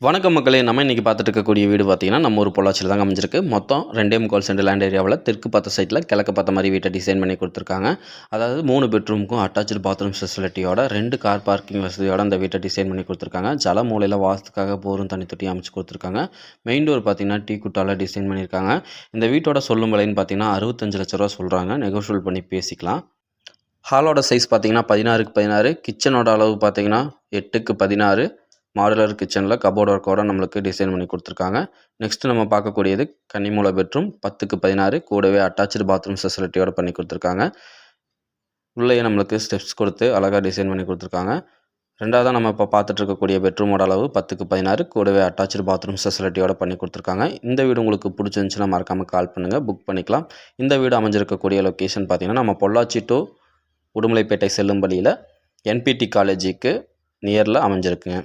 வணக்கம் மக்களே! நம்ம இன்றைக்கி பார்த்துட்டு இருக்கக்கூடிய வீடு பார்த்தீங்கன்னா, நம்ம ஊர் பொள்ளாச்சியில் தாங்க அமைஞ்சிருக்கு. மொத்தம் 2.25 சென்ட் லேண்ட் ஏரியாவில் தெற்கு பார்த்த சைட்டில் கிழக்கு பார்த்த மாதிரி வீட்டை டிசைன் பண்ணி கொடுத்துருக்காங்க. அதாவது 3 பெட்ரூமுக்கும் அட்டாச்சு பாத்ரூம் ஃபெசிலிட்டியோட 2 கார் பார்க்கிங் வசதியோட அந்த வீட்டை டிசைன் பண்ணி கொடுத்துருக்காங்க. ஜல மூலையில் வாஸ்துக்காக போரும் தண்ணி தொட்டியும் அமைச்சு கொடுத்துருக்காங்க. மெயின் டோர் பார்த்தீங்கன்னா டீ குட்டால் டிசைன் பண்ணியிருக்காங்க. இந்த வீட்டோட சொல்லும் விலைன்னு பார்த்தீங்கன்னா 65 லட்ச ரூபா சொல்கிறாங்க. நெகோஷியபிள் பண்ணி பேசிக்கலாம். ஹாலோட சைஸ் பார்த்தீங்கன்னா 16க்கு 16, கிச்சனோட அளவு பார்த்தீங்கன்னா 8க்கு 16. மாடுலர் கிச்சனில் கபோர்ட் ஒர்க்கோட நம்மளுக்கு டிசைன் பண்ணி கொடுத்துருக்காங்க. நெக்ஸ்ட்டு நம்ம பார்க்கக்கூடியது கன்னிமூலை பெட்ரூம் 10க்கு 16, கூடவே அட்டாச்சு பாத்ரூம் ஃபெசிலிட்டியோட பண்ணி கொடுத்துருக்காங்க. உள்ளேயே நம்மளுக்கு ஸ்டெப்ஸ் கொடுத்து அழகாக டிசைன் பண்ணி கொடுத்துருக்காங்க. ரெண்டாவதாக நம்ம இப்போ பார்த்துட்டு இருக்கக்கூடிய பெட்ரூமோட அளவு 10க்கு 16, கூடவே அட்டாச்சு பாத்ரூம் ஃபெசிலிட்டியோட பண்ணி கொடுத்துருக்காங்க. இந்த வீடு உங்களுக்கு பிடிச்சிருந்துச்சுன்னா மறக்காமல் கால் பண்ணுங்கள், புக் பண்ணிக்கலாம். இந்த வீடு அமைஞ்சிருக்கக்கூடிய லொக்கேஷன் பார்த்திங்கன்னா நம்ம பொள்ளாச்சி டு உடுமலைப்பேட்டை செல்லும் வழியில் என்பிடி காலேஜுக்கு நியரில் அமைஞ்சிருக்குங்க.